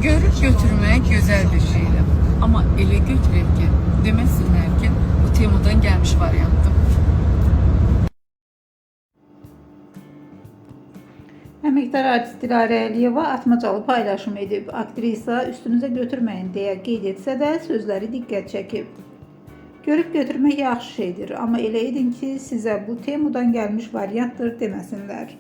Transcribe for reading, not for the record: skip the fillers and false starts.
Görüp götürmek güzel bir şeydir. Ama ele götürüp ki demesinler ki bu Temu'dan gelmiş varyantı. Əməkdar artist Dilarə Əliyeva atmacalı paylaşım edib. Aktrisa üstünüzə götürməyin deyə qeyd etsə də sözləri diqqət çəkib. Görüb götürmək yaxşı şeydir, amma elə edin ki, sizə bu Temudan gəlmiş variantdır deməsinlər.